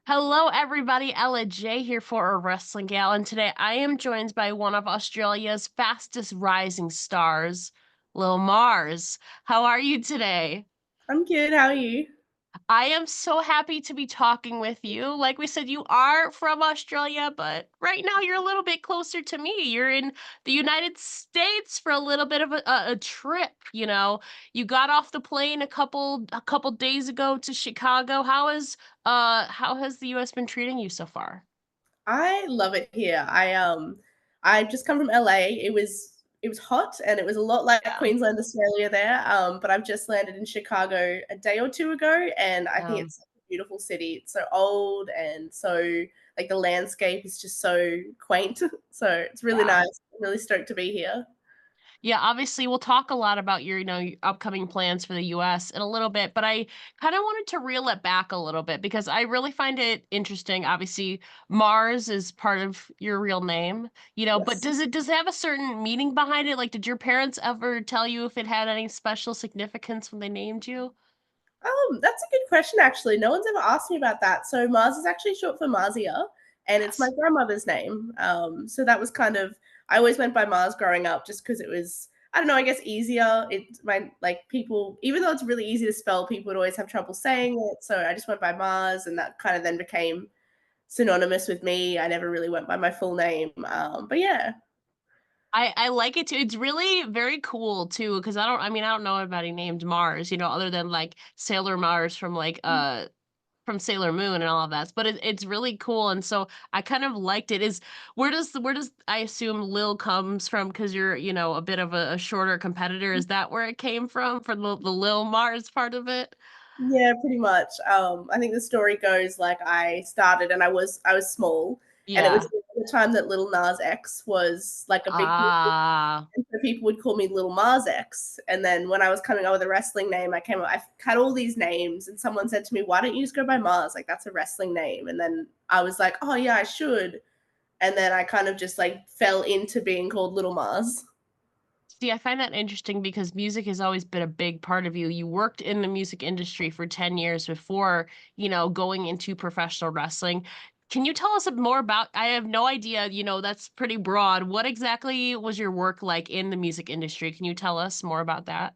Hello, everybody. Ella J here for a Wrestling Gal, and today I am joined by one of Australia's fastest rising stars, Lil Marz. How are you today? I'm good. How are you? I am so happy to be talking with you. Like we said, you are from Australia, but right now you're a little bit closer to me. You're in the United States for a little bit of a trip. You got off the plane a couple days ago to Chicago. How has the US been treating you so far? I love it here. I've just come from LA. It was hot and it was a lot like Yeah. Queensland, Australia there. But I've just landed in Chicago a day or two ago, and I think it's such a beautiful city. It's so old and so like the landscape is just so quaint. So it's really Yeah. nice. I'm really stoked to be here. Yeah, obviously we'll talk a lot about your upcoming plans for the US in a little bit, but I kind of wanted to reel it back a little bit because I really find it interesting. Obviously, Mars is part of your real name, but Yes. does it have a certain meaning behind it? Like, did your parents ever tell you if it had any special significance when they named you? That's a good question, actually. No one's ever asked me about that. So Mars is actually short for Marsia, and it's my Yes. grandmother's name. So that was kind of I always went by Mars growing up, just because it was I don't know, I guess easier. It my like people, even though it's really easy to spell, people would always have trouble saying it. So I just went by Mars, and that kind of then became synonymous with me. I never really went by my full name. But yeah, I like it too. It's really very cool too, because I don't know anybody named Mars, other than like Sailor Mars from Sailor Moon and all of that. But it's really cool, and so I kind of liked it. Is where does I assume Lil comes from? Because you're a bit of a shorter competitor. Is that where it came from for the Lil Mars part of it? yeah, pretty much. I think the story goes like I started and I was small, and it was Yeah. the time that Little Nas X was like a big deal, Ah. and so people would call me Little Mars X. And then when I was coming up with a wrestling name, I had all these names, and someone said to me, "Why don't you just go by Mars? Like that's a wrestling name." And then I was like, "Oh yeah, I should." And then I kind of just like fell into being called Little Mars. See, I find that interesting because music has always been a big part of you. You worked in the music industry for 10 years before going into professional wrestling. Can you tell us more about I have no idea, that's pretty broad. What exactly was your work like in the music industry? Can you tell us more about that?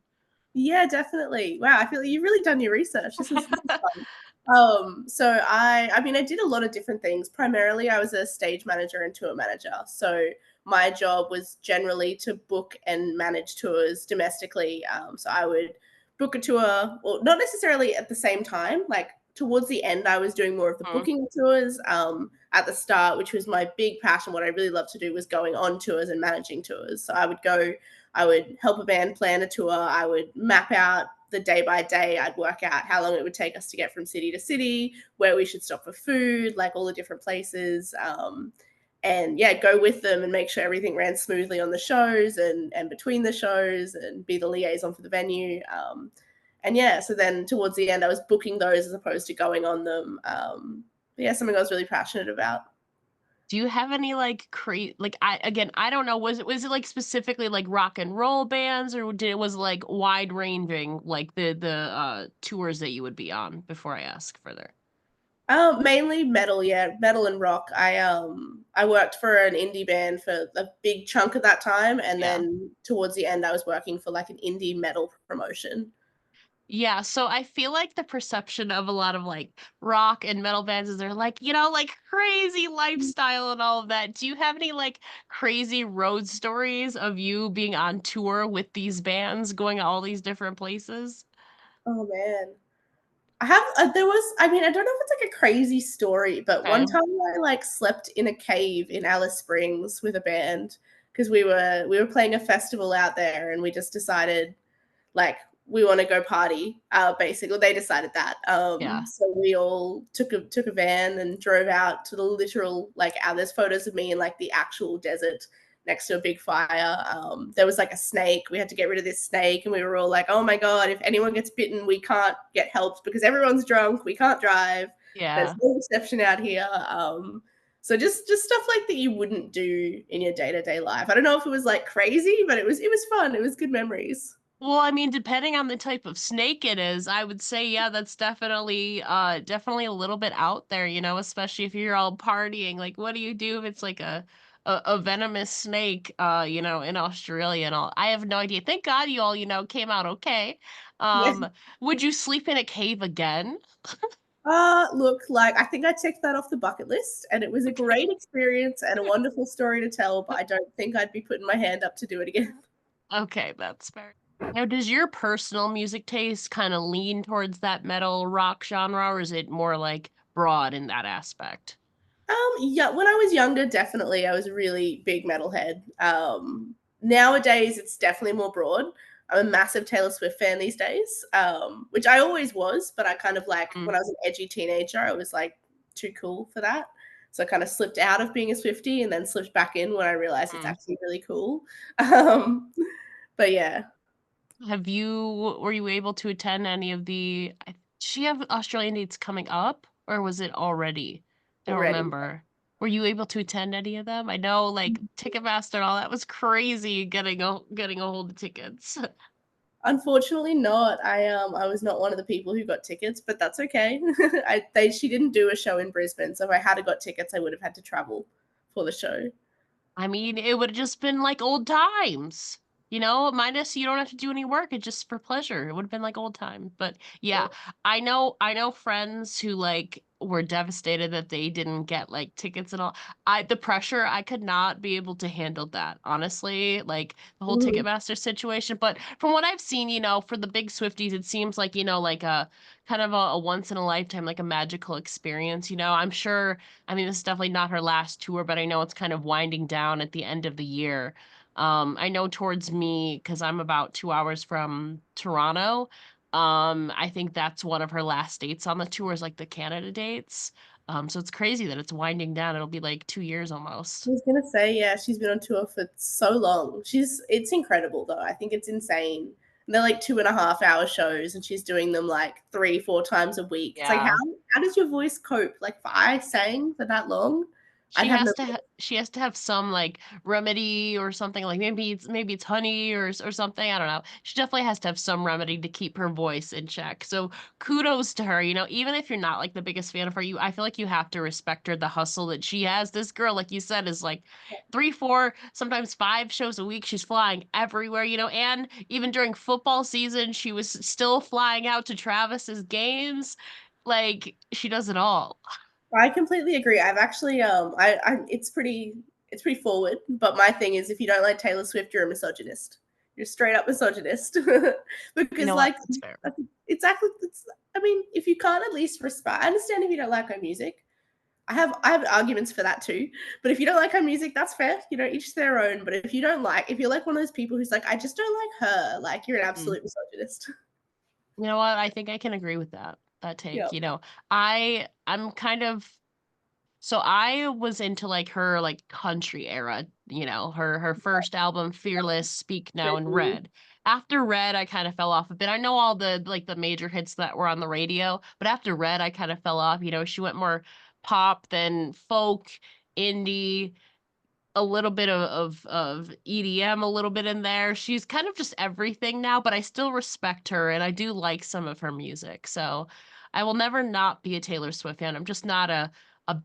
Yeah, definitely. Wow, I feel like you've really done your research. This is fun. So I mean, I did a lot of different things. Primarily, I was a stage manager and tour manager. So my job was generally to book and manage tours domestically. So I would book a tour, or not necessarily at the same time. Like towards the end, I was doing more of the Mhm. booking of tours. At the start, which was my big passion, what I really loved to do was going on tours and managing tours. So I would help a band plan a tour. I would map out the day by day. I'd work out how long it would take us to get from city to city, where we should stop for food, like all the different places. And yeah, go with them and make sure everything ran smoothly on the shows and between the shows and be the liaison for the venue. And yeah, so then towards the end, I was booking those as opposed to going on them. But yeah, something I was really passionate about. Do you have any like I don't know, was it like specifically like rock and roll bands or did it was like wide ranging like the tours that you would be on before I ask further? Mainly metal, yeah, metal and rock. I worked for an indie band for a big chunk of that time, and Yeah. then towards the end I was working for like an indie metal promotion. Yeah, so I feel like the perception of a lot of like rock and metal bands is they're like crazy lifestyle and all of that. Do you have any like crazy road stories of you being on tour with these bands, going all these different places? Oh man. There was I mean, I don't know if it's like a crazy story, but one Okay. time I like slept in a cave in Alice Springs with a band because we were playing a festival out there, and we just decided like we want to go party. Basically, they decided that. Yeah. So we all took a van and drove out to the literal like. There's photos of me in like the actual desert next to a big fire. There was like a snake. We had to get rid of this snake, and we were all like, "Oh my god! If anyone gets bitten, we can't get help because everyone's drunk. We can't drive. There's Yeah. no reception out here." So just stuff like that you wouldn't do in your day to day life. I don't know if it was like crazy, but it was fun. It was good memories. Well, I mean, depending on the type of snake it is, I would say, yeah, that's definitely a little bit out there, especially if you're all partying. Like, what do you do if it's like a venomous snake, in Australia and all? I have no idea. Thank God you all, came out okay. Yeah. Would you sleep in a cave again? Look, like I think I checked that off the bucket list, and it was a Okay. great experience and a wonderful story to tell. But I don't think I'd be putting my hand up to do it again. Okay, that's fair. Now, does your personal music taste kind of lean towards that metal rock genre, or is it more like broad in that aspect? Yeah, when I was younger, definitely I was a really big metalhead. Nowadays it's definitely more broad. I'm a massive Taylor Swift fan these days, which I always was, but I kind of like when I was an edgy teenager, I was like too cool for that. So I kind of slipped out of being a Swiftie and then slipped back in when I realized it's Mm. actually really cool. Um, but yeah, Were you able to attend any of does she have Australian dates coming up, or was it already? I don't already. remember. Were you able to attend any of them? I know, like, Ticketmaster and all that was crazy getting a hold of tickets. Unfortunately not. I was not one of the people who got tickets, but that's okay. She didn't do a show in Brisbane, so if I had got tickets, I would have had to travel for the show. I mean, it would've just been like old times, minus you don't have to do any work, it's just for pleasure. It would've been like old times, but Yeah. yeah, I know friends who, like, were devastated that they didn't get, like, tickets and all. The pressure, I could not be able to handle that, honestly, like, the whole Mhm. Ticketmaster situation, but from what I've seen, for the big Swifties, it seems like, like a kind of a once in a lifetime, like a magical experience, I'm sure I mean, this is definitely not her last tour, but I know it's kind of winding down at the end of the year. I know towards me, because I'm about 2 hours from Toronto. I think that's one of her last dates on the tour is like the Canada dates. So it's crazy that it's winding down. It'll be like 2 years I almost. was gonna say, yeah, she's been on tour for so long. It's incredible though. I think it's insane. And they're like 2.5 hour shows, and she's doing them like 3, 4 times a week. It's like Yeah. how does your voice cope? Like if I sang for that long, I'd She have no. has to she has to have some, like, remedy or something, like, maybe it's honey or something, I don't know. She definitely has to have some remedy to keep her voice in check, so kudos to her, even if you're not, like, the biggest fan of her, I feel like you have to respect her, the hustle that she has. This girl, like you said, is, like, 3, 4, sometimes 5 shows a week. She's flying everywhere, and even during football season, she was still flying out to Travis's games. Like, she does it all. I completely agree. I've actually I it's pretty forward, but my thing is if you don't like Taylor Swift, you're a misogynist. You're straight up misogynist. You Because know what? like That's fair. that's exactly it's I mean, if you can't at least respect I understand if you don't like her music. I have arguments for that too. But if you don't like her music, that's fair. Each their own. But if you're like one of those people who's like, I just don't like her, like you're an Mm. absolute misogynist. You know what? I think I can agree with that Yeah. take. I'm kind of so I was into like her like country era, her first album Fearless, Speak Now and Mhm. Red. After Red, I kind of fell off a bit. I know all the major hits that were on the radio, but after Red, I kind of fell off. She went more pop than folk, indie, a little bit of EDM, a little bit in there. She's kind of just everything now, but I still respect her and I do like some of her music. So I will never not be a Taylor Swift fan. I'm just not a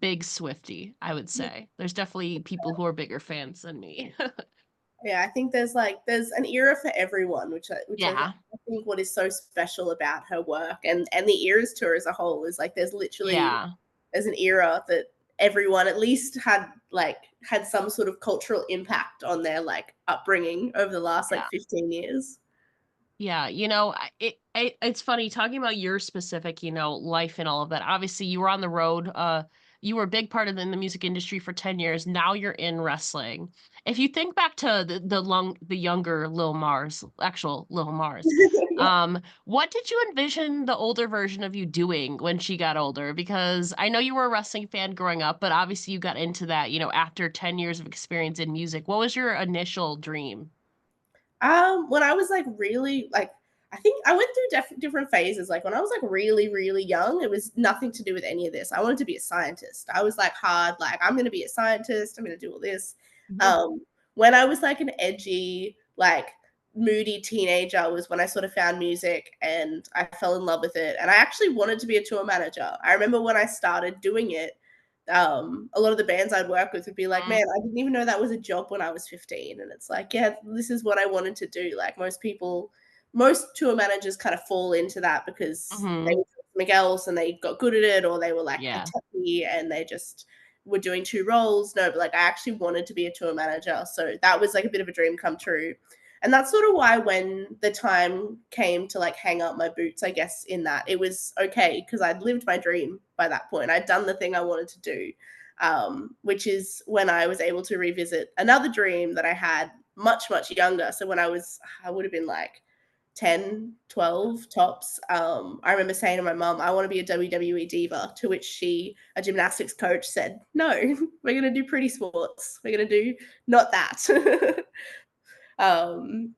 big Swiftie, I would say. There's definitely people who are bigger fans than me. Yeah, I think there's an era for everyone, Yeah. I think what is so special about her work and the eras tour as a whole is like Yeah. there's an era that everyone at least had some sort of cultural impact on their like upbringing over the last like Yeah. 15 years. Yeah, it's funny talking about your specific, life and all of that. Obviously, you were on the road. You were a big part of the music industry for 10 years. Now you're in wrestling. If you think back to the younger Lil Mars, actual Lil Mars, Yeah. what did you envision the older version of you doing when she got older? Because I know you were a wrestling fan growing up, but obviously you got into that, after 10 years of experience in music. What was your initial dream? When I was like really like I think I went through different phases. Like when I was like really, really young, it was nothing to do with any of this. I wanted to be a scientist. I was like hard, like I'm gonna be a scientist, I'm gonna do all this. Mhm. Um, when I was like an edgy, like moody teenager was when I sort of found music and I fell in love with it. And I actually wanted to be a tour manager. I remember when I started doing it, a lot of the bands I'd work with would be like, Mm, "Man, I didn't even know that was a job when I was 15." And it's like, yeah, this is what I wanted to do. Like most tour managers kind of fall into that because they mhm. were something else and they got good at it, or they were like a Yeah. techie and they just were doing two roles. No, but like I actually wanted to be a tour manager. So that was like a bit of a dream come true. And that's sort of why when the time came to like hang up my boots, I guess in that it was okay because I'd lived my dream by that point. I'd done the thing I wanted to do, which is when I was able to revisit another dream that I had much, much younger. So when I would have been like 10, 12 tops. I remember saying to my mum, I want to be a WWE diva, to which a gymnastics coach, said, no, we're going to do pretty sports. We're going to do not that. um,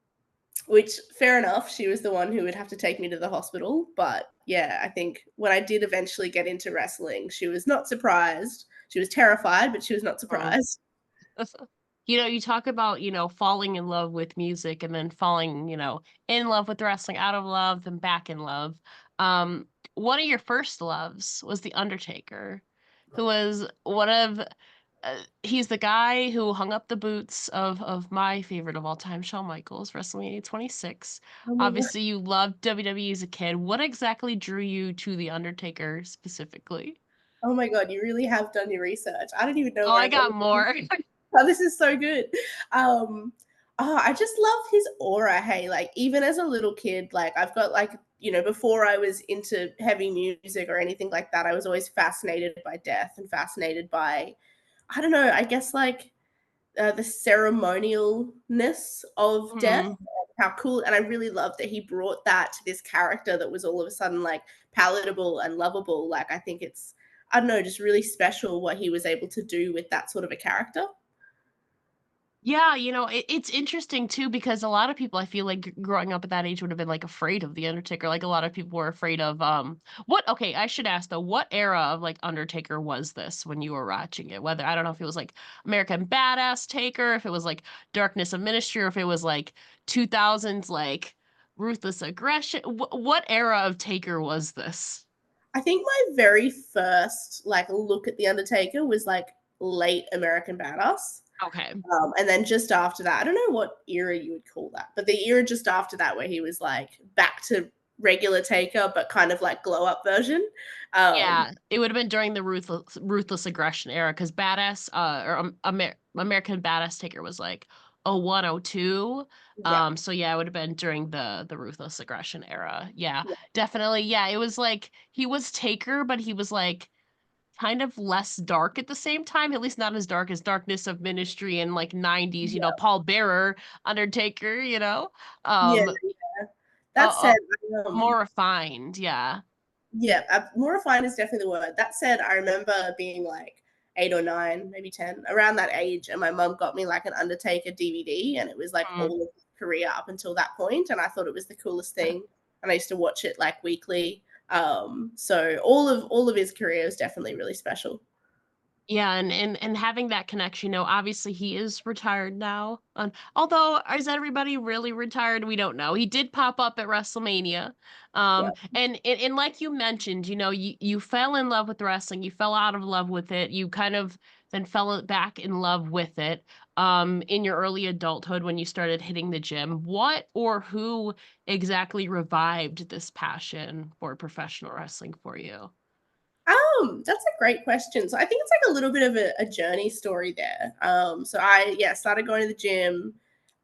which, fair enough, she was the one who would have to take me to the hospital. But yeah, I think when I did eventually get into wrestling, she was not surprised. She was terrified, but she was not Mm. surprised. You know, you talk about, falling in love with music and then falling, in love with wrestling, out of love, then back in love. Um, One of your first loves was The Undertaker, who was one of he's the guy who hung up the boots of my favorite of all time, Shawn Michaels, WrestleMania 26. Oh my God. Obviously, you loved WWE as a kid. What exactly drew you to The Undertaker specifically? Oh my God. You really have done your research. I don't even know Oh, where I I'm got going. more. Oh, this is so good. Um, I just love his aura. Hey, like even as a little kid, like I've got like, before I was into heavy music or anything like that, I was always fascinated by death and fascinated by, I don't know, I guess like the ceremonialness of death. Mhm. How cool. And I really love that he brought that to this character that was all of a sudden like palatable and lovable. Like I think I don't know, just really special what he was able to do with that sort of a character. Yeah, it's interesting too because a lot of people I feel like growing up at that age would have been like afraid of the Undertaker. Like a lot of people were afraid of what okay, I should ask though, what era of like Undertaker was this when you were watching it? Whether I don't know if it was like American Badass Taker, if it was like Darkness of Ministry, or if it was like 2000s like Ruthless Aggression. What era of Taker was this? I think my very first like look at the Undertaker was like late American Badass. Okay. And then just after that, I don't know what era you would call that, but the era just after that where he was like back to regular Taker, but kind of like glow up version. Um, Yeah, it would have been during the ruthless aggression era because badass or American Badass Taker was like 0102. yeah, So yeah, it would have been during the ruthless aggression era. Yeah, yeah, definitely. Yeah, it was like he was Taker, but he was like kind of less dark at the same time, at least not as dark as Darkness of Ministry and like 90s, yeah, Paul Bearer, Undertaker, yeah. um That uh, uh, said, more refined, yeah. yeah, more refined is definitely the word. That said, I remember being like 8 or 9, maybe 10, around that age, and my mum got me like an Undertaker DVD, and it was like Mm. all of his career up until that point, and I thought it was the coolest thing. And I used to watch it like weekly. So all of his career is definitely really special. Yeah, and having that connection, obviously he is retired now. Although is everybody really retired? We don't know. He did pop up at WrestleMania. Yeah, And like you mentioned, you fell in love with wrestling, you fell out of love with it, you kind of then fell back in love with it in your early adulthood when you started hitting the gym. What or who exactly revived this passion for professional wrestling for you? That's a great question. So I think it's like a little bit of a journey story there. So I started going to the gym.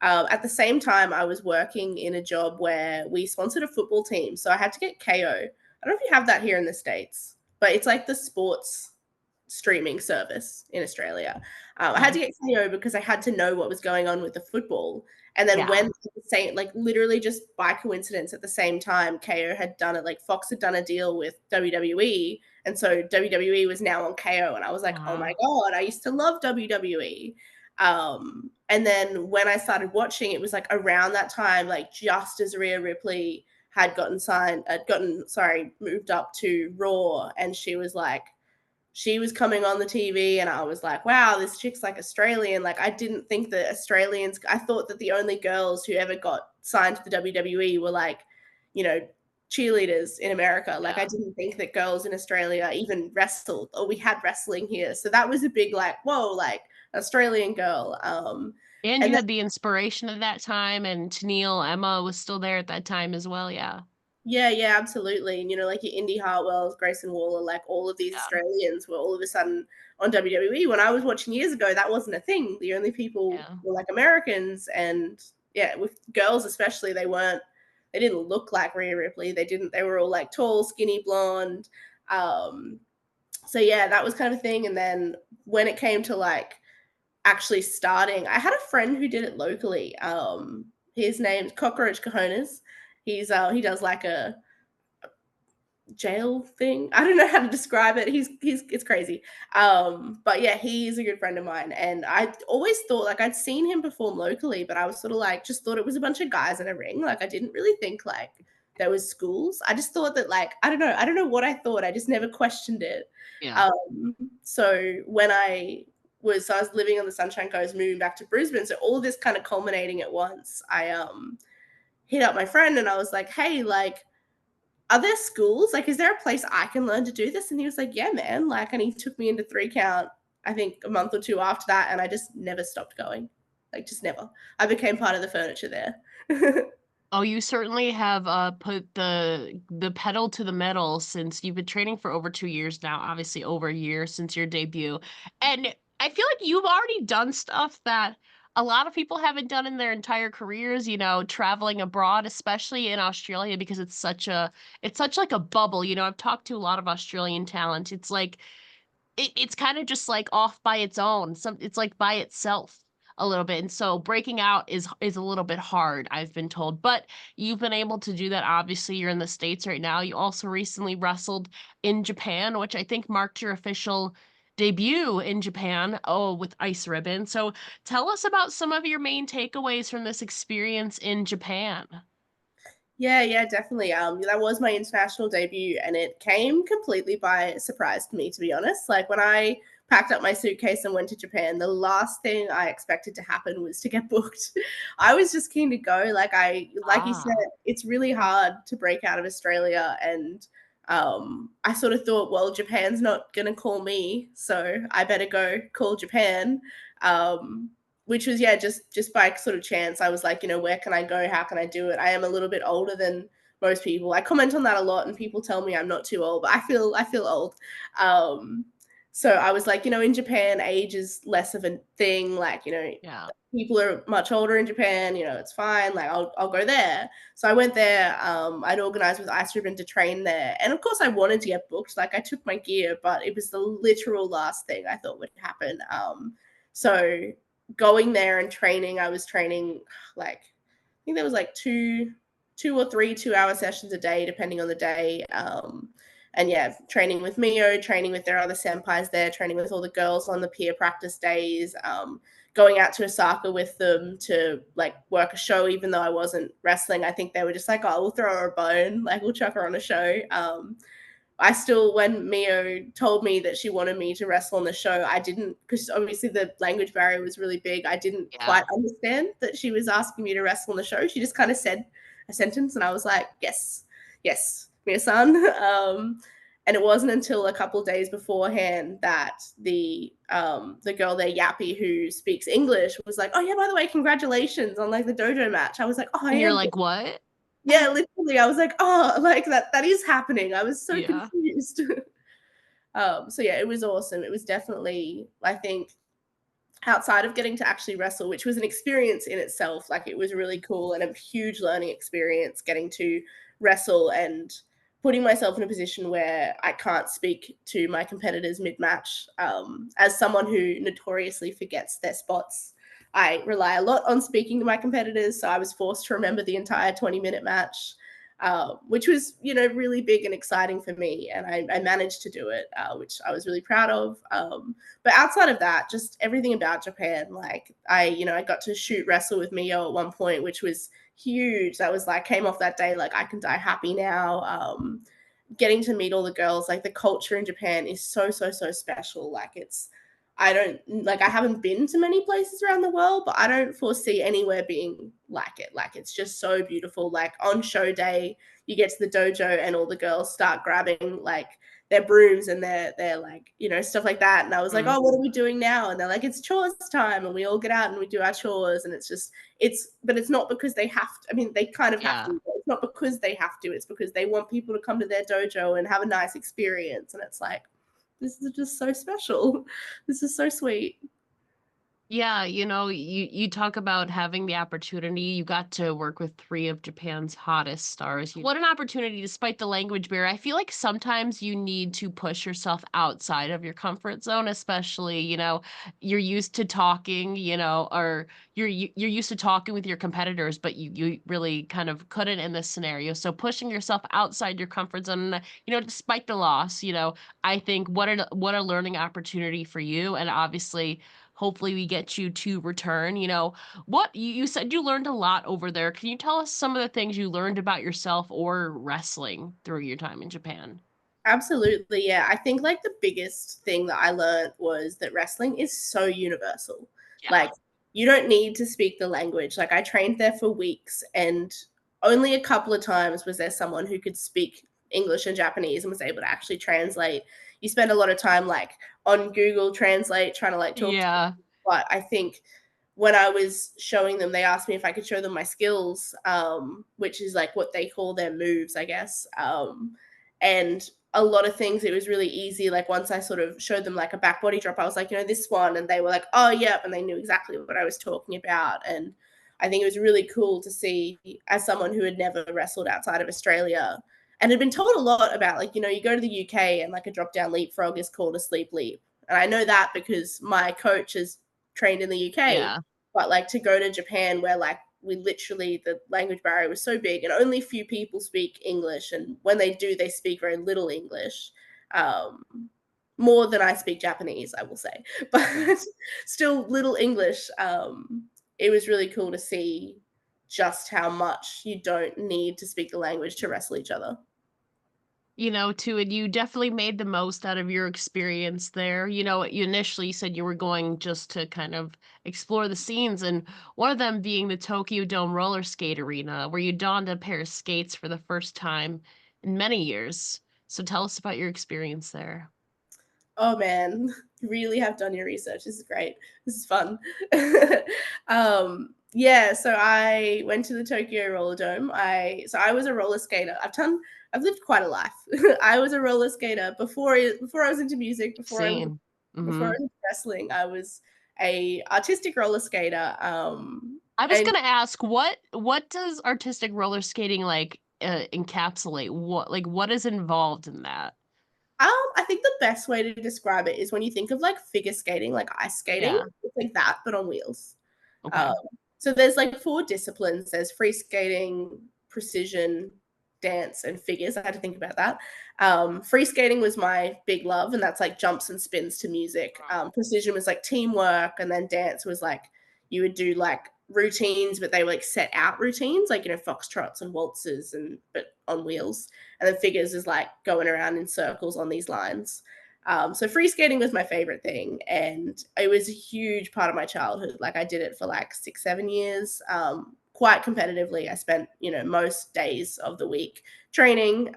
At the same time, I was working in a job where we sponsored a football team, so I had to get KO. I don't know if you have that here in the States, but it's like the sports streaming service in Australia. I had Okay. to get KO because I had to know what was going on with the football. And then Yeah. when the same, like literally just by coincidence at the same time, KO had done it, like Fox had done a deal with WWE. And so WWE was now on KO. And I was like, oh my Wow. God, I used to love WWE. And then when I started watching, it was like around that time, like just as Rhea Ripley moved up to Raw. And she was coming on the TV and I was like, wow, this chick's like Australian. Like I didn't think that Australians, I thought that the only girls who ever got signed to the WWE were like, you know, cheerleaders in America. Like I Yeah. didn't think that girls in Australia even wrestled or we had wrestling here. So that was a big like, whoa, like Australian girl. And And you then had the inspiration of that time, and Tennille, Emma was still there at that time as well, yeah. yeah, yeah, absolutely. And like your Indy Hartwells, Grayson Waller, like all of these Yeah, Australians were all of a sudden on WWE. When I was watching years ago, that wasn't a thing. The only people yeah. were like Americans, and yeah, with girls especially, they didn't look like Rhea Ripley. They were all like tall, skinny, blonde. Um, so yeah, that was kind of a thing. And then when it came to like actually starting, I had a friend who did it locally. His name's Cockroach Cojones. He does like a jail thing. I don't know how to describe it. He's it's crazy. But yeah, he's a good friend of mine, and I always thought like I'd seen him perform locally, but I was sort of like just thought it was a bunch of guys in a ring. Like I didn't really think like there was schools. I just thought that like I don't know what I thought. I just never questioned it. Yeah. So when I was living on the Sunshine Coast, moving back to Brisbane, so all of this kind of culminating at once. I hit up my friend and I was like, hey, like are there schools? Like, is there a place I can learn to do this? And he was like, yeah, man. Like, and he took me into 3 count, I think a month or two after that. And I just never stopped going. Like, just never. I became part of the furniture there. Oh, you certainly have, put the pedal to the metal since you've been training for over 2 years now, obviously over a year since your debut, and I feel like you've already done stuff that a lot of people haven't done in their entire careers, traveling abroad, especially in Australia because it's such like a bubble, I've talked to a lot of Australian talent, it's like it's kinda just, like, off by its own, it's, like, by itself a little bit, and so breaking out is a little bit hard, I've been told, but you've been able to do that, obviously, you're in the States right now, you also recently wrestled in Japan, which I think marked your official debut in Japan, with Ice Ribbon, so tell us about some of your main takeaways from this experience in Japan. Yeah, yeah, definitely. That was my international debut, and it came completely by surprise to me, to be honest. Like when I packed up my suitcase and went to Japan, the last thing I expected to happen was to get booked. I was just keen to go. Like you said, Ah, it's really hard to break out of Australia, and I sort of thought, well, Japan's not gonna call me, so I better go call Japan. Um, which was yeah just by sort of chance. I was like, where can I go, how can I do it? I am a little bit older than most people. I comment on that a lot and people tell me I'm not too old, but I feel old. So I was like, in Japan age is less of a thing. Like, yeah. people are much older in Japan, it's fine, like I'll go there. So I went there. I'd organized with Ice Ribbon to train there, and of course I wanted to get booked. Like I took my gear, but it was the literal last thing I thought would happen. So going there and training, I was training like I think there was like two or three 2 hour sessions a day, depending on the day. And yeah, training with Mio, training with their other senpais there, training with all the girls on the peer practice days, going out to Osaka with them to like work a show, even though I wasn't wrestling. I think they were just like, oh, we'll throw her a bone, like we'll chuck her on a show. I still, when Mio told me that she wanted me to wrestle on the show, I didn't, because obviously the language barrier was really big. I didn't Yeah. quite understand that she was asking me to wrestle on the show. She just kind of said a sentence, and I was like, yes, yes, Mia-san. And it wasn't until a couple of days beforehand that the girl there, Yappy, who speaks English, was like, oh yeah, by the way, congratulations on like the dojo match. I was like, oh, I And you're am. like, "What?" Yeah, literally, I was like, oh, like that is happening. I was so Yeah. confused. So yeah, it was awesome. It was definitely, I think, outside of getting to actually wrestle, which was an experience in itself, like it was really cool and a huge learning experience getting to wrestle and putting myself in a position where I can't speak to my competitors mid-match. As someone who notoriously forgets their spots, I rely a lot on speaking to my competitors, so I was forced to remember the entire 20-minute match. Which was, really big and exciting for me, and I managed to do it, which I was really proud of. But outside of that, just everything about Japan, like I got to shoot wrestle with Mio at one point, which was huge. That was like came off that day like I can die happy now. Getting to meet all the girls, like the culture in Japan is so so so special. Like it's I haven't been to many places around the world, but I don't foresee anywhere being like it. Like, it's just so beautiful. Like, on show day, you get to the dojo and all the girls start grabbing like their brooms and their like, stuff like that. And I was like, Mm, "Oh, what are we doing now?" And they're like, "It's chores time." And we all get out and we do our chores. And it's not because they have to. I mean, they kind of have yeah. to. But it's not because they have to. It's because they want people to come to their dojo and have a nice experience. And it's like, this is just so special. This is so sweet. Yeah, you talk about having the opportunity. You got to work with three of Japan's hottest stars. What an opportunity, despite the language barrier. I feel like sometimes you need to push yourself outside of your comfort zone, especially, you're used to talking, or you're used to talking with your competitors, but you really kind of couldn't in this scenario. So pushing yourself outside your comfort zone, despite the loss, I think what a learning opportunity for you. And obviously, hopefully we get you to return. What you said you learned a lot over there. Can you tell us some of the things you learned about yourself or wrestling through your time in Japan? Absolutely, yeah. I think, like, the biggest thing that I learned was that wrestling is so universal. Yeah. Like, you don't need to speak the language. Like, I trained there for weeks, and only a couple of times was there someone who could speak English and Japanese and was able to actually translate. You spend a lot of time, like, on Google Translate trying to, like, talk to Yeah. people, but I think when I was showing them, they asked me if I could show them my skills, which is, like, what they call their moves, I guess, and a lot of things, it was really easy. Like, once I sort of showed them like a back body drop, I was like, this one, and they were like, "Oh, yep," and they knew exactly what I was talking about. And I think it was really cool to see, as someone who had never wrestled outside of Australia and had been told a lot about, like, you go to the UK and like a drop down leapfrog is called a sleep leap, and I know that because my coach is trained in the UK. Yeah. But like, to go to Japan, where like we literally, the language barrier was so big and only few people speak English, and when they do, they speak very little English. um More than I speak Japanese, I will say, but Right. still little English. It was really cool to see just how much you don't need to speak the language to wrestle each other. Too, and you definitely made the most out of your experience there. You initially said you were going just to kind of explore the scenes, and one of them being the Tokyo Dome roller skate arena, where you donned a pair of skates for the first time in many years. So tell us about your experience there. Oh man, you really have done your research. This is great. This is fun. Yeah, so I went to the Tokyo Roller Dome. I was a roller skater. I've lived quite a life. I was a roller skater before I was into music, Same. before I Hmm. was into wrestling. I was a artistic roller skater. I was And gonna ask, what does artistic roller skating like encapsulate? What is involved in that? I think the best way to describe it is when you think of like figure skating, like ice skating, Yeah. it's like that, but on wheels. Okay. Um, so there's like four disciplines. There's free skating, precision, dance, and figures. I had to think about that. Free skating was my big love, and that's like jumps and spins to music. Precision was like teamwork, and then dance was like you would do like routines, but they were like set out routines, like foxtrots and waltzes, and but on wheels. And then figures is like going around in circles on these lines. So free skating was my favorite thing, and it was a huge part of my childhood. Like, I did it for like 6, 7 years, quite competitively. I spent most days of the week training,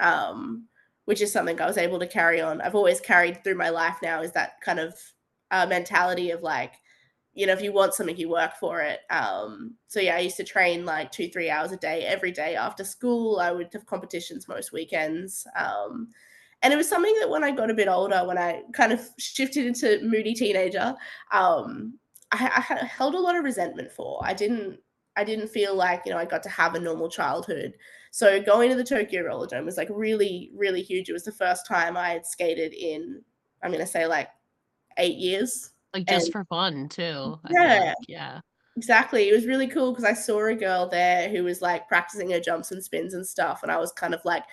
which is something I was able to carry on. I've always carried through my life now, is that kind of mentality of like, if you want something, you work for it. So yeah, I used to train like 2, 3 hours a day every day after school. I would have competitions most weekends. And it was something that when I got a bit older, when I kind of shifted into moody teenager, I held a lot of resentment for. I didn't feel like I got to have a normal childhood. So going to the Tokyo Roller Dome was like really, really huge. It was the first time I had skated in, I'm gonna say, like 8 years. Like And just for fun too, I yeah, think. Yeah. exactly. It was really cool because I saw a girl there who was like practicing her jumps and spins and stuff, and I was kind of like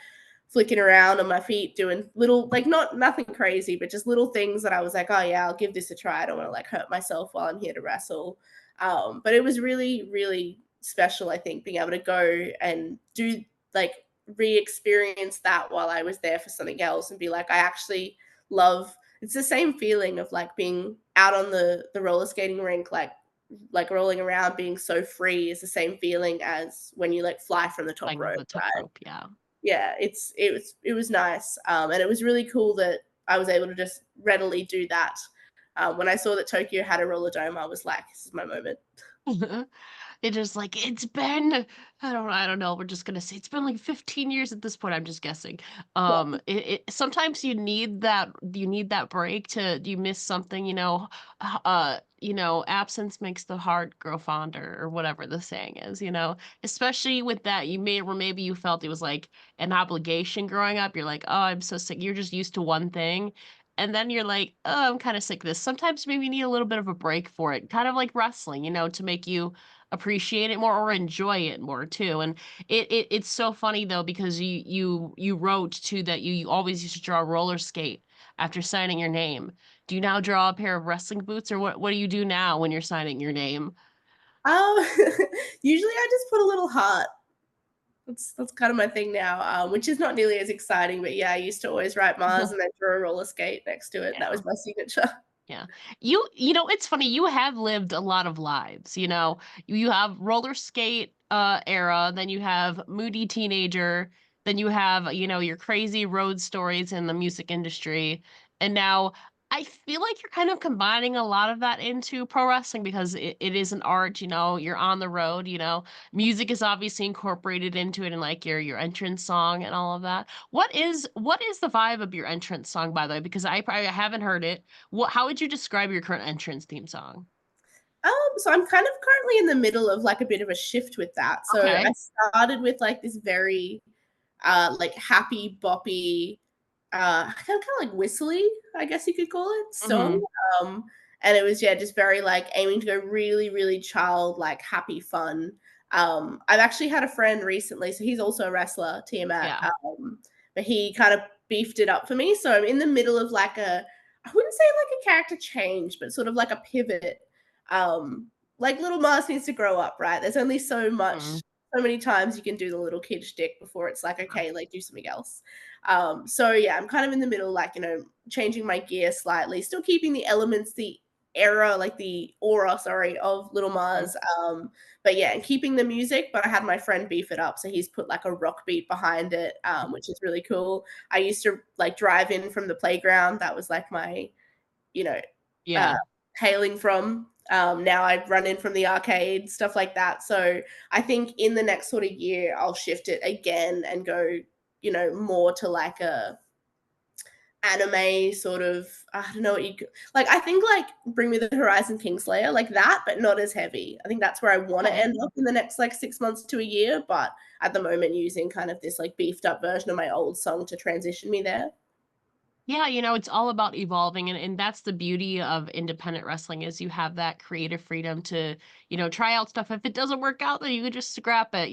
flicking around on my feet doing little, like, not nothing crazy, but just little things that I was like, "Oh yeah, I'll give this a try. I don't want to like hurt myself while I'm here to wrestle." But it was really, really special, I think, being able to go and do, like, re-experience that while I was there for something else, and be like, I actually love it's the same feeling of like being out on the roller skating rink, like rolling around, being so free is the same feeling as when you like fly from the top Playing with rope, the top right? rope, yeah. Yeah, it was nice, and it was really cool that I was able to just readily do that. When I saw that Tokyo had a roller dome, I was like, "This is my moment." It just like it's been I don't know, we're just gonna say it's been like 15 years at this point, I'm just guessing. Yeah. Sometimes you need that break to you miss something, absence makes the heart grow fonder or whatever the saying is, especially with that you made where maybe you felt it was like an obligation growing up. You're like, oh, I'm so sick. You're just used to one thing. And then you're like, oh, I'm kind of sick of this. Sometimes maybe you need a little bit of a break for it, kind of like wrestling, to make you appreciate it more or enjoy it more too. And it's so funny though because you wrote too that you always used to draw roller skate after signing your name. Do you now draw a pair of wrestling boots or what do you do now when you're signing your name? Um, usually I just put a little heart. That's kind of my thing now, which is not nearly as exciting, but yeah, I used to always write Mars and then draw a roller skate next to it. That Yeah. was my signature. Yeah. It's funny, you have lived a lot of lives, You have roller skate era, then you have moody teenager, then you have, your crazy road stories in the music industry. And now I feel like you're kind of combining a lot of that into pro wrestling because it is an art, you're on the road, music is obviously incorporated into it and like your entrance song and all of that. What is the vibe of your entrance song, by the way? Because I haven't heard it. How would you describe your current entrance theme song? So I'm kind of currently in the middle of like a bit of a shift with that. So I Okay. started with like this very like happy boppy, kind of like whistly, I guess you could call it, song. Mhm. Um, and it was yeah, just very like aiming to go really, really child, like happy fun. I've actually had a friend recently, so he's also a wrestler, Tiamat. Yeah. But he kind of beefed it up for me. So I'm in the middle of like I wouldn't say like a character change, but sort of like a pivot. Like Little Mars needs to grow up, right? There's only Mhm. so many times you can do the little kid shtick before it's like, okay, like do something else. So yeah, I'm kind of in the middle, like, changing my gear slightly, still keeping the elements, the era, like the aura, sorry, of Little Mhm. Mars. But yeah, and keeping the music, but I had my friend beef it up. So he's put like a rock beat behind it, which is really cool. I used to like drive in from the playground. That was like my, you know, uh, Yeah. hailing from. Now I run in from the arcade, stuff like that. So I think in the next sort of year, I'll shift it again and go, more to like a anime sort of. I don't know what you could like. I think like Bring Me the Horizon Kingslayer, like that, but not as heavy. I think that's where I want to Okay. end up in the next like 6 months to a year. But at the moment, using kind of this like beefed up version of my old song to transition me there. Yeah, it's all about evolving and that's the beauty of independent wrestling is you have that creative freedom to, try out stuff. If it doesn't work out, then you can just scrap it.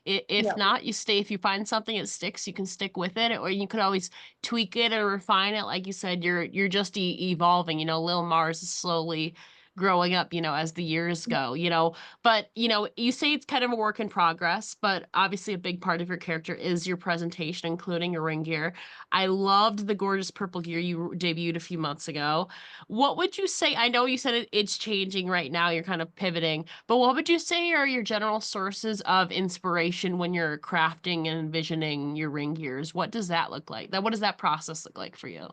If Yeah. not, you stay if you find something that sticks, you can stick with it or you could always tweak it or refine it. Like you said, you're just evolving, Lil Mars is slowly growing up, as the years go. But, you say it's kind of a work in progress, but obviously a big part of your character is your presentation, including your ring gear. I loved the gorgeous purple gear you debuted a few months ago. What would you say? I know you said it's changing right now, you're kind of pivoting, but what would you say are your general sources of inspiration when you're crafting and envisioning your ring gears? What does that look like? What does that process look like for you?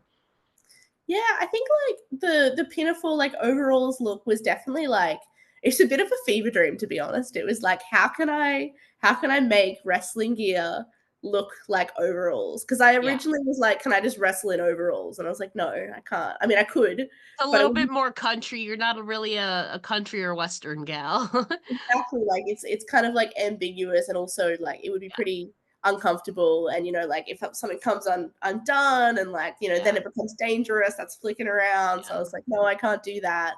Yeah, I think like the Pinafore like overalls look was definitely like it's a bit of a fever dream, to be honest. It was like how can I make wrestling gear look like overalls? Because I Yeah. originally was like, can I just wrestle in overalls? And I was like, no, I can't. I mean, I could, A but it little bit more country. You're not really a country or western gal. exactly, like, it's kind of, like, ambiguous, and also, like, it would be Yeah. pretty uncomfortable, and, like, if something comes undone and, like, then Yeah. it becomes dangerous, that's flicking around, so I Yeah. was like, "No, I can't do that."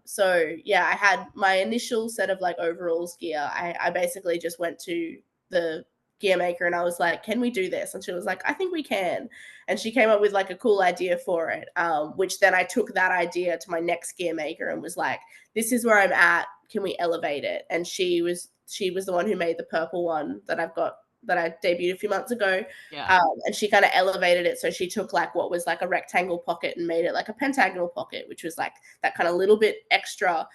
So, yeah, I had my initial set of, like, overalls gear. I basically just went to the gear maker, and I was like, "Can we do this?" And she was like, "I think we can." And she came up with, like, a cool idea for it, which then I took that idea to my next gear maker and was like, "This is where I'm at. Can we elevate it?" And she was the one who made the purple one that I've got that I debuted a few months ago. Yeah. And she kind of elevated it. So she took like what was like a rectangle pocket and made it like a pentagonal pocket, which was like that kind of little bit extra.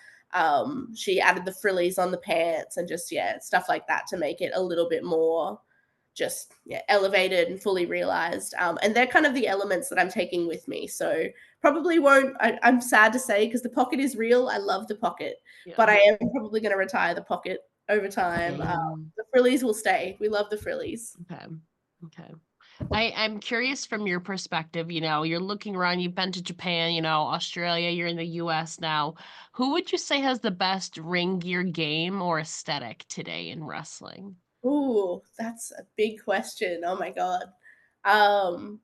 She added the frillies on the pants and just, yeah, stuff like that to make it a little bit more just, yeah, elevated and fully realized. And they're kind of the elements that I'm taking with me. So probably won't, I'm sad to say, because the pocket is real. I love the pocket, Yeah. but I am probably going to retire the pocket over time. Same. The frillies will stay. We love the frillies. Okay. Okay. I'm curious from your perspective, you're looking around, you've been to Japan, Australia, you're in the US now. Who would you say has the best ring gear game or aesthetic today in wrestling? Ooh, that's a big question. Oh my god. Um,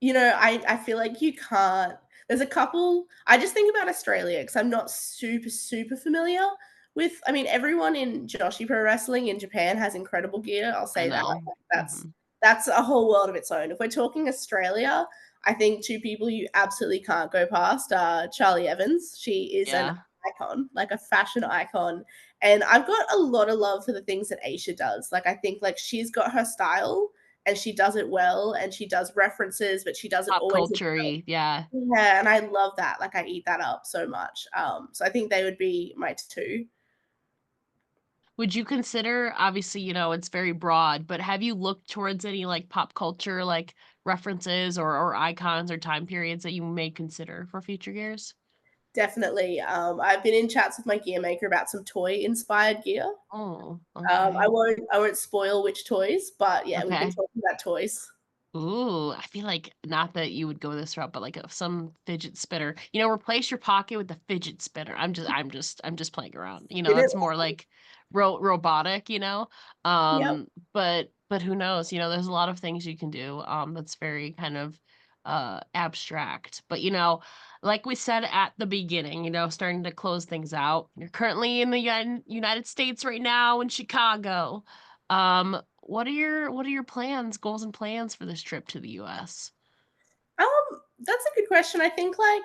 I feel like you can't. There's a couple. I just think about Australia because I'm not super super familiar with. I mean, everyone in Joshi Pro Wrestling in Japan has incredible gear. I'll I say that. know. Like, Hmm. that's a whole world of its own. If we're talking Australia, I think two people you absolutely can't go past are Charlie Evans. She is an Yeah. icon, like a fashion icon. And I've got a lot of love for the things that Aisha does. Like I think like she's got her style and she does it well and she does references, but she does it Pop always. culture, yeah. Yeah, and I love that. Like I eat that up so much. So I think they would be my two. Would you consider, obviously, it's very broad, but have you looked towards any like pop culture, like references or icons or time periods that you may consider for future years? Definitely. I've been in chats with my gear maker about some toy inspired gear. Oh, I okay. won't spoil which toys, but yeah, we've been Okay. talking about toys. Ooh, I feel like not that you would go this route, but like some fidget spinner. Replace your pocket with a fidget spinner. I'm just playing around. Did it? That's more like robotic. Yep. But who knows? There's a lot of things you can do. That's very kind of abstract. But like we said at the beginning, starting to close things out. You're currently in the United States right now in Chicago. What are your plans, goals and plans for this trip to the US? That's a good question. I think like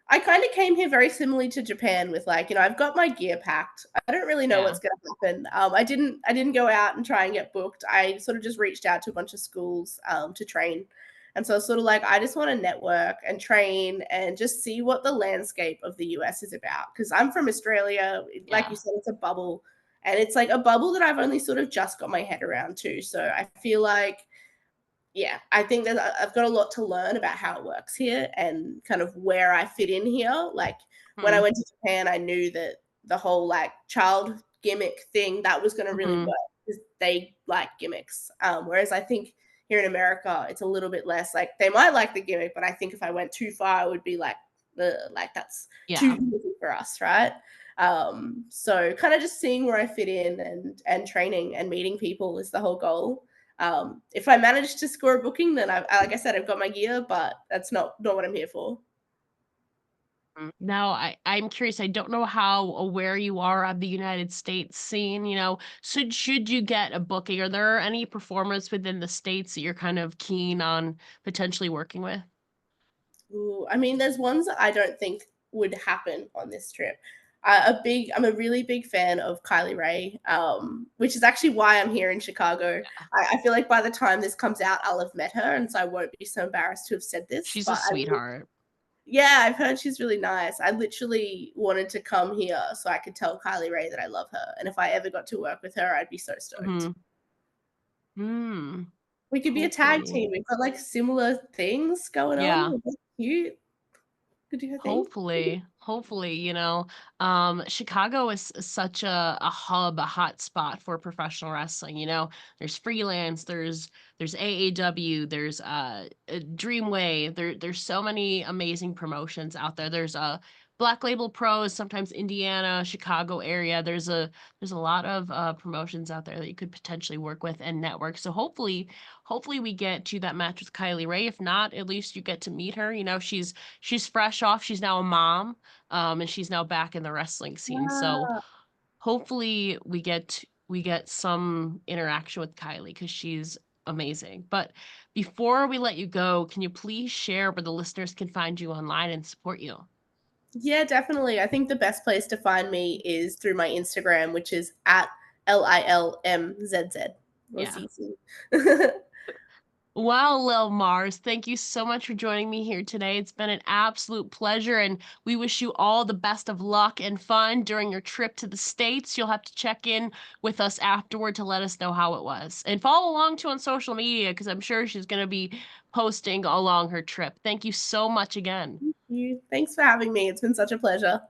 I kind of came here very similarly to Japan with like, I've got my gear packed. I don't really know Yeah. what's gonna happen. I didn't go out and try and get booked. I sort of just reached out to a bunch of schools to train. And so it's sort of like I just want to network and train and just see what the landscape of the US is about. Because I'm from Australia, like you Yeah. said, it's a bubble. And it's like a bubble that I've only sort of just got my head around too. So I feel like yeah, I think that I've got a lot to learn about how it works here and kind of where I fit in here. Like when I Mhm. went to Japan, I knew that the whole like child gimmick thing that was going to really Mhm. work because they like gimmicks. Whereas I think here in America, it's a little bit less like they might like the gimmick, but I think if I went too far, it would be like that's too Yeah. easy for us, right? So kind of just seeing where I fit in and training and meeting people is the whole goal. If I manage to score a booking, then like I said, I've got my gear, but that's not what I'm here for. Now, I'm curious, I don't know how aware you are of the United States scene, should you get a booking, are there any performers within the states that you're kind of keen on potentially working with? Ooh, I mean, there's ones that I don't think would happen on this trip. I'm a really big fan of Kylie Ray, which is actually why I'm here in Chicago. I feel like by the time this comes out, I'll have met her, and so I won't be so embarrassed to have said this. She's a But sweetheart. yeah, I've heard she's really nice. I literally wanted to come here so I could tell Kylie Ray that I love her, and if I ever got to work with her, I'd be so stoked. Mhm. Hmm. We could be a tag Hopefully. team. We've got like similar things going Yeah. on. That's cute. Could do her thing. Hopefully, Chicago is such a hub, a hot spot for professional wrestling. There's freelance, there's AAW, there's Dreamway. There's so many amazing promotions out there. There's Black Label Pros, sometimes Indiana, Chicago area. There's a lot of promotions out there that you could potentially work with and network. So hopefully we get to that match with Kylie Ray. If not, at least you get to meet her. She's fresh off. She's now a mom, and she's now back in the wrestling scene. So Ah, hopefully we get some interaction with Kylie because she's amazing. But before we let you go, can you please share where the listeners can find you online and support you? yeah, definitely. I think the best place to find me is through my Instagram, which is at Lilmzz. Was Yeah. easy. Well, Lil Mars, thank you so much for joining me here today. It's been an absolute pleasure, and we wish you all the best of luck and fun during your trip to the States. You'll have to check in with us afterward to let us know how it was. And follow along too on social media because I'm sure she's going to be posting along her trip. Thank you so much again. You. Thanks for having me. It's been such a pleasure.